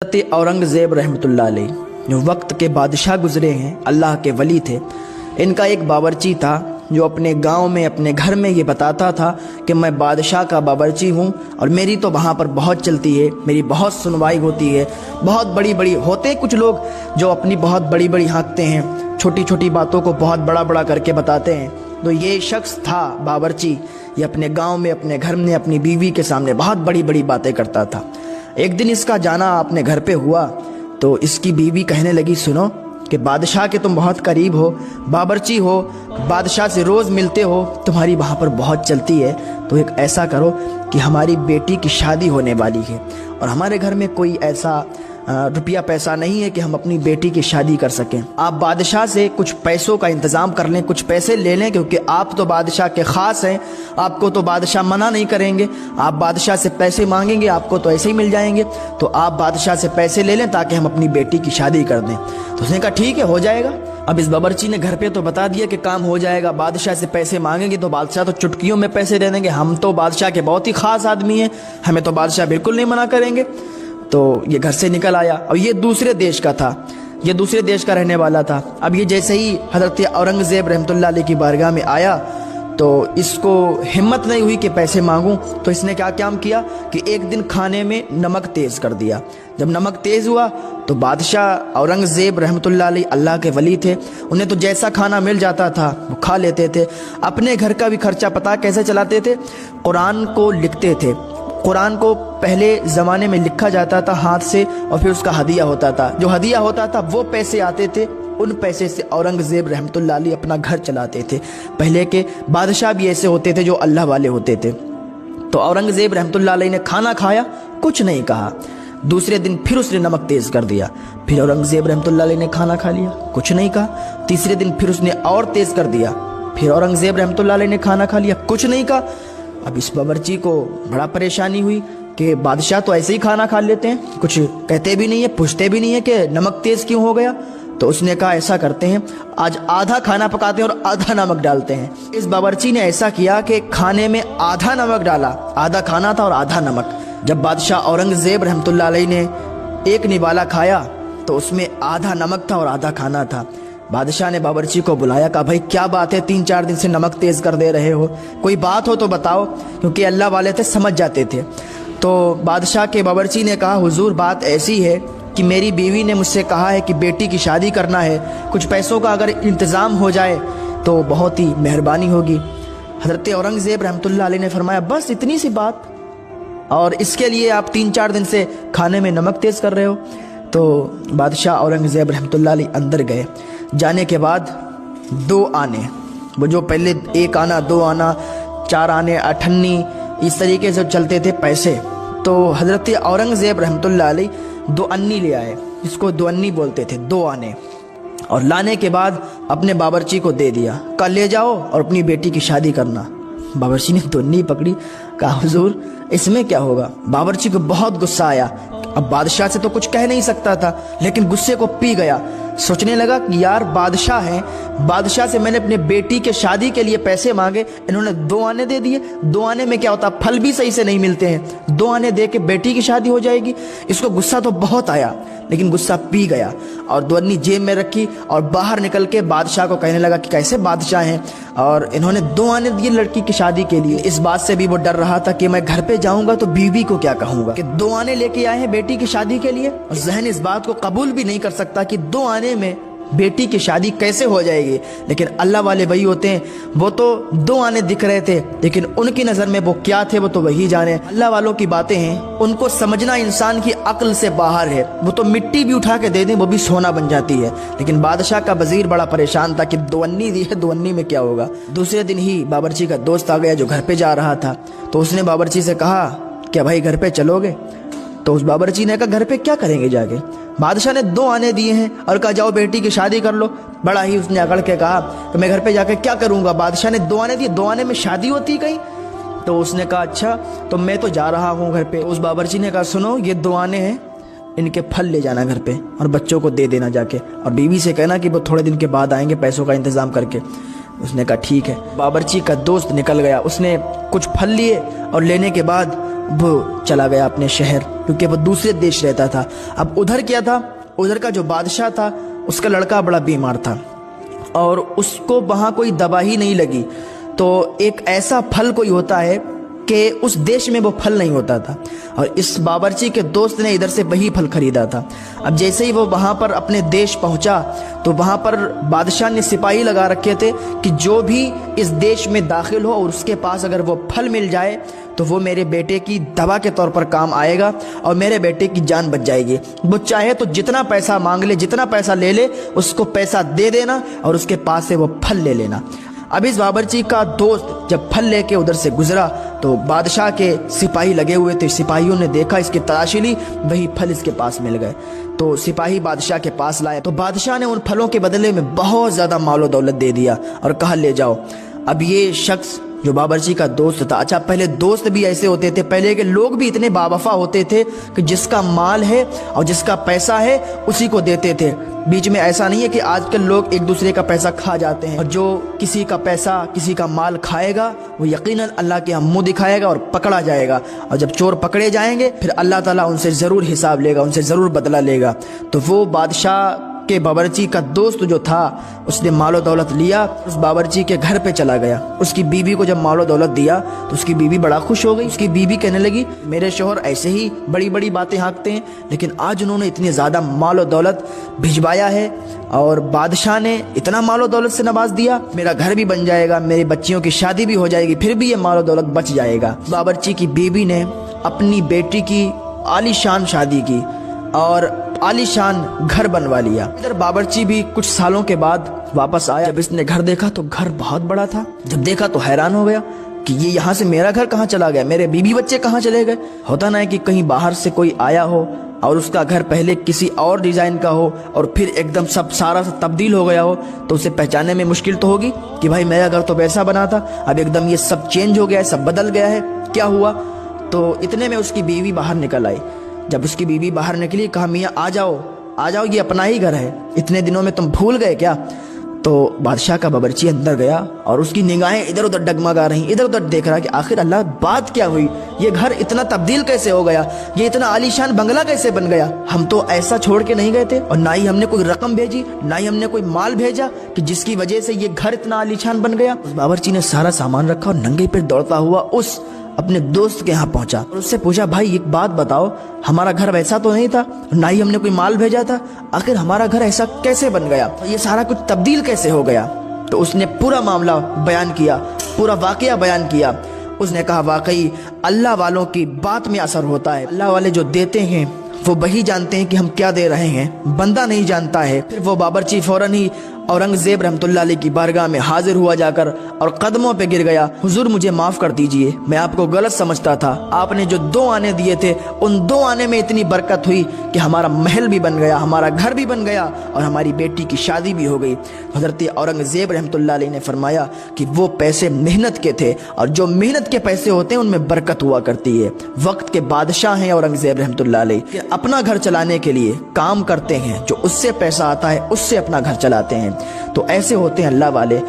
हज़रत औरंगज़ेब रहमतुल्लाह अलैह जो वक्त के बादशाह गुज़रे हैं, अल्लाह के वली थे। इनका एक बावर्ची था जो अपने गांव में अपने घर में ये बताता था कि मैं बादशाह का बावर्ची हूँ और मेरी तो वहाँ पर बहुत चलती है, मेरी बहुत सुनवाई होती है। बहुत बड़ी बड़ी होते कुछ लोग जो अपनी बहुत बड़ी बड़ी हाँकते हैं, छोटी छोटी बातों को बहुत बड़ा बड़ा करके बताते हैं। तो ये शख्स था बावर्ची, ये अपने गाँव में अपने घर में अपनी बीवी के सामने बहुत बड़ी बड़ी बातें करता था। एक दिन इसका जाना अपने घर पे हुआ तो इसकी बीवी कहने लगी, सुनो कि बादशाह के तुम बहुत करीब हो, बावर्ची हो, बादशाह से रोज़ मिलते हो, तुम्हारी वहाँ पर बहुत चलती है, तो एक ऐसा करो कि हमारी बेटी की शादी होने वाली है और हमारे घर में कोई ऐसा रुपया पैसा नहीं है कि हम अपनी बेटी की शादी कर सकें। आप बादशाह से कुछ पैसों का इंतज़ाम कर लें, कुछ पैसे ले लें, क्योंकि आप तो बादशाह के ख़ास हैं, आपको तो बादशाह मना नहीं करेंगे। आप बादशाह से पैसे मांगेंगे आपको तो ऐसे ही मिल जाएंगे, तो आप बादशाह से पैसे ले लें ताकि हम अपनी बेटी की शादी कर दें। तो उसने कहा ठीक है, हो जाएगा। अब इस बावर्ची ने घर पे तो बता दिया कि काम हो जाएगा, बादशाह से पैसे मांगेंगे तो बादशाह तो चुटकियों में पैसे दे देंगे, हम तो बादशाह के बहुत ही ख़ास आदमी हैं, हमें तो बादशाह बिल्कुल नहीं मना करेंगे। तो ये घर से निकल आया और ये दूसरे देश का था, ये दूसरे देश का रहने वाला था। अब ये जैसे ही हज़रत औरंगज़ेब रहमतुल्लाह अलैह की बारगाह में आया तो इसको हिम्मत नहीं हुई कि पैसे मांगूं, तो इसने क्या काम किया कि एक दिन खाने में नमक तेज़ कर दिया। जब नमक तेज़ हुआ तो बादशाह औरंगज़ेब रहमतुल्लाह अलैह अल्लाह के वली थे, उन्हें तो जैसा खाना मिल जाता था वो खा लेते थे। अपने घर का भी खर्चा पता कैसे चलाते थे, कुरान को लिखते थे। कुरान को पहले ज़माने में लिखा जाता था हाथ से और फिर उसका हदिया होता था, जो हदिया होता था वो पैसे आते थे, उन पैसे से औरंगज़ेब रहमतुल्लाह अलैह अपना घर चलाते थे। पहले के बादशाह भी ऐसे होते थे जो अल्लाह वाले होते थे। तो औरंगज़ेब रहमतुल्लाह अलैह ने खाना खाया, कुछ नहीं कहा। दूसरे दिन फिर उसने नमक तेज़ कर दिया, फिर औरंगज़ेब रहमतुल्लाह अलैह ने खाना खा लिया, कुछ नहीं कहा। तीसरे दिन फिर उसने और तेज़ कर दिया, फिर औरंगज़ेब रहमतुल्लाह अलैह ने खाना खा लिया, कुछ नहीं कहा। अब इस बावर्ची को बड़ा परेशानी हुई कि बादशाह तो ऐसे ही खाना खा लेते हैं, कुछ कहते भी नहीं है, पूछते भी नहीं है कि नमक तेज़ क्यों हो गया। तो उसने कहा ऐसा करते हैं, आज आधा खाना पकाते हैं और आधा नमक डालते हैं। इस बावर्ची ने ऐसा किया कि खाने में आधा नमक डाला, आधा खाना था और आधा नमक। जब बादशाह औरंगज़ेब रहमतुल्लाह अलैह ने एक निवाला खाया तो उसमें आधा नमक था और आधा खाना था। बादशाह ने बावर्ची को बुलाया, कहा भाई क्या बात है, 3-4 दिन से नमक तेज़ कर दे रहे हो, कोई बात हो तो बताओ, क्योंकि अल्लाह वाले थे समझ जाते थे। तो बादशाह के बावर्ची ने कहा, हुजूर बात ऐसी है कि मेरी बीवी ने मुझसे कहा है कि बेटी की शादी करना है, कुछ पैसों का अगर इंतज़ाम हो जाए तो बहुत ही मेहरबानी होगी। हज़रत औरंगज़ेब रहमतुल्लाह अलैह ने फरमाया, बस इतनी सी बात, और इसके लिए आप 3-4 दिन से खाने में नमक तेज़ कर रहे हो। तो बादशाह औरंगज़ेब रहमतुल्लाह अलैह अंदर गए। जाने के बाद 2 आने, वो जो पहले 1 आना 2 आना 4 आने अठन्नी इस तरीके से चलते थे पैसे, तो हज़रत औरंगज़ेब रहमतुल्लाह अलैह 2 अन्नी ले आए, इसको 2 अन्नी बोलते थे, 2 आने। और लाने के बाद अपने बावर्ची को दे दिया, कहा ले जाओ और अपनी बेटी की शादी करना। बावर्ची ने 2 अन्नी पकड़ी, कहा हुजूर इसमें क्या होगा। बावर्ची को बहुत गुस्सा आया, अब बादशाह से तो कुछ कह नहीं सकता था, लेकिन गुस्से को पी गया। सोचने लगा कि यार बादशाह हैं, बादशाह से मैंने अपने बेटी के शादी के लिए पैसे मांगे, इन्होंने 2 आने दे दिए। 2 आने में क्या होता, फल भी सही से नहीं मिलते हैं, 2 आने दे के बेटी की शादी हो जाएगी। इसको गुस्सा तो बहुत आया, लेकिन गुस्सा पी गया और 2 अन्नी जेब में रखी और बाहर निकल के बादशाह को कहने लगा कि कैसे बादशाह हैं और इन्होंने 2 आने दिए लड़की की शादी के लिए। इस बात से भी वो डर रहा था कि मैं घर पे जाऊंगा तो बीवी को क्या कहूंगा कि 2 आने लेके आए हैं बेटी की शादी के लिए, और जहन इस बात को कबूल भी नहीं कर सकता कि 2 आने में बेटी की शादी कैसे हो जाएगी। लेकिन अल्लाह वाले वही होते हैं, वो तो 2 आने दिख रहे थे, लेकिन उनकी नज़र में वो क्या थे वो तो वही जाने। अल्लाह वालों की बातें हैं, उनको समझना इंसान की अक्ल से बाहर है। वो तो मिट्टी भी उठा के दे दें वो भी सोना बन जाती है। लेकिन बादशाह का वजीर बड़ा परेशान था कि 2 अन्नी दी है, 2 अन्नी में क्या होगा। दूसरे दिन ही बावर्ची का दोस्त आ गया जो घर पे जा रहा था, तो उसने बावर्ची से कहा क्या भाई घर पे चलोगे। तो उस बावर्ची ने कहा घर पे क्या करेंगे जाके, बादशाह ने 2 आने दिए हैं और कहा जाओ बेटी की शादी कर लो। बड़ा ही उसने अकड़ के कहा कि मैं घर पे जाकर क्या करूंगा, बादशाह ने 2 आने दिए, 2 आने में शादी होती कहीं। तो उसने कहा अच्छा तो मैं तो जा रहा हूँ घर पे। उस बावर्ची ने कहा सुनो ये 2 आने हैं, इनके फल ले जाना घर पे और बच्चों को दे देना जाके, और बीवी से कहना कि वो थोड़े दिन के बाद आएंगे पैसों का इंतजाम करके। उसने कहा ठीक है। बावर्ची का दोस्त निकल गया, उसने कुछ फल लिए और लेने के बाद وہ چلا گیا اپنے شہر، کیونکہ وہ دوسرے دیش رہتا تھا۔ اب ادھر کیا تھا، ادھر کا جو بادشاہ تھا اس کا لڑکا بڑا بیمار تھا اور اس کو وہاں کوئی دوا ہی نہیں لگی۔ تو ایک ایسا پھل کوئی ہوتا ہے کہ اس دیش میں وہ پھل نہیں ہوتا تھا، اور اس باورچی کے دوست نے ادھر سے وہی پھل خریدا تھا۔ اب جیسے ہی وہ وہاں پر اپنے دیش پہنچا تو وہاں پر بادشاہ نے سپاہی لگا رکھے تھے کہ جو بھی اس دیش میں داخل ہو اور اس کے پاس اگر وہ پھل مل جائے تو وہ میرے بیٹے کی دوا کے طور پر کام آئے گا اور میرے بیٹے کی جان بچ جائے گی۔ وہ چاہے تو جتنا پیسہ مانگ لے، جتنا پیسہ لے لے، اس کو پیسہ دے دینا اور اس کے پاس سے وہ پھل لے لینا۔ اب اس باورچی کا دوست جب پھل لے کے ادھر سے گزرا تو بادشاہ کے سپاہی لگے ہوئے تھے، سپاہیوں نے دیکھا، اس کی تلاشی لی، وہی پھل اس کے پاس مل گئے۔ تو سپاہی بادشاہ کے پاس لائے تو بادشاہ نے ان پھلوں کے بدلے میں بہت زیادہ مال و دولت دے دیا اور کہا لے جاؤ۔ اب یہ شخص جو باورچی کا دوست تھا، اچھا پہلے دوست بھی ایسے ہوتے تھے، پہلے کے لوگ بھی اتنے باوفا ہوتے تھے کہ جس کا مال ہے اور جس کا پیسہ ہے اسی کو دیتے تھے۔ بیچ میں ایسا نہیں ہے کہ آج کل لوگ ایک دوسرے کا پیسہ کھا جاتے ہیں، اور جو کسی کا پیسہ، کسی کا مال کھائے گا وہ یقیناً اللہ کے ہم منہ دکھائے گا اور پکڑا جائے گا، اور جب چور پکڑے جائیں گے پھر اللہ تعالیٰ ان سے ضرور حساب لے گا، ان سے ضرور بدلہ لے گا۔ تو وہ بادشاہ کے باورچی کا دوست جو تھا اس نے مال و دولت لیا، اس باورچی کے گھر پہ چلا گیا۔ اس کی بیوی کو جب مال و دولت دیا تو اس کی بیوی بڑا خوش ہو گئی۔ اس کی بیوی کہنے لگی میرے شوہر ایسے ہی بڑی بڑی باتیں ہانکتے ہیں، لیکن آج انہوں نے اتنی زیادہ مال و دولت بھجوایا ہے اور بادشاہ نے اتنا مال و دولت سے نواز دیا، میرا گھر بھی بن جائے گا، میری بچیوں کی شادی بھی ہو جائے گی، پھر بھی یہ مال و دولت بچ جائے گا۔ باورچی کی بیوی نے اپنی بیٹی کی عالی شان شادی کی اور عالی شان گھر بنوا لیا۔ ادھر باورچی بھی کچھ سالوں کے بعد واپس آیا۔ جب اس نے گھر دیکھا تو گھر بہت بڑا تھا، جب دیکھا تو حیران ہو گیا کہ یہ یہاں سے میرا گھر کہاں چلا گیا، میرے بیوی بچے کہاں چلے گئے۔ ہوتا نہ ہے کہ کہیں باہر سے کوئی آیا ہو اور اس کا گھر پہلے کسی اور ڈیزائن کا ہو اور پھر ایک دم سب سارا تبدیل ہو گیا ہو تو اسے پہچاننے میں مشکل تو ہوگی کہ بھائی میرا گھر تو ویسا بنا تھا، اب ایک دم یہ سب چینج ہو گیا ہے، سب بدل گیا ہے، کیا ہوا۔ تو اتنے میں اس کی بیوی باہر نکل آئی۔ جب اس کی بیوی باہر نکلی کہا میاں آ جاؤ آ جاؤ، یہ اپنا ہی گھر ہے، اتنے دنوں میں تم بھول گئے کیا۔ تو بادشاہ کا باورچی اندر گیا اور اس کی نگاہیں ادھر ادھر ڈگمگا رہی، ادھر ادھر دیکھ رہا کہ آخر اللہ بات کیا ہوئی، یہ گھر اتنا تبدیل کیسے ہو گیا، یہ اتنا عالی شان بنگلہ کیسے بن گیا، ہم تو ایسا چھوڑ کے نہیں گئے تھے اور نہ ہی ہم نے کوئی رقم بھیجی، نہ ہی ہم نے کوئی مال بھیجا کہ جس کی وجہ سے یہ گھر اتنا عالی شان بن گیا۔ اس باورچی نے سارا سامان رکھا اور ننگے پیر دوڑتا ہوا اس اپنے دوست کے ہاں پہنچا اور اس سے پوچھا بھائی ایک بات بتاؤ، ہمارا گھر ویسا تو نہیں تھا، نہ ہی ہم نے کوئی مال بھیجا تھا، آخر ہمارا گھر ایسا کیسے بن گیا، یہ سارا کچھ تبدیل کیسے ہو گیا۔ تو اس نے پورا معاملہ بیان کیا، پورا واقعہ بیان کیا۔ اس نے کہا واقعی اللہ والوں کی بات میں اثر ہوتا ہے، اللہ والے جو دیتے ہیں وہ وہی جانتے ہیں کہ ہم کیا دے رہے ہیں، بندہ نہیں جانتا ہے۔ پھر وہ باورچی فوراً ہی اورنگزیب رحمۃ اللہ علیہ کی بارگاہ میں حاضر ہوا جا کر اور قدموں پہ گر گیا، حضور مجھے معاف کر دیجئے، میں آپ کو غلط سمجھتا تھا، آپ نے جو 2 آنے دیے تھے ان 2 آنے میں اتنی برکت ہوئی کہ ہمارا محل بھی بن گیا، ہمارا گھر بھی بن گیا اور ہماری بیٹی کی شادی بھی ہو گئی۔ حضرت اورنگزیب رحمۃ اللہ علیہ نے فرمایا کہ وہ پیسے محنت کے تھے اور جو محنت کے پیسے ہوتے ہیں ان میں برکت ہوا کرتی ہے۔ وقت کے بادشاہ ہیں اورنگزیب رحمۃ اللہ علیہ، کہ اپنا گھر چلانے کے لیے کام کرتے ہیں، جو اس سے پیسہ آتا ہے اس سے اپنا گھر چلاتے ہیں۔ تو ایسے ہوتے ہیں اللہ والے۔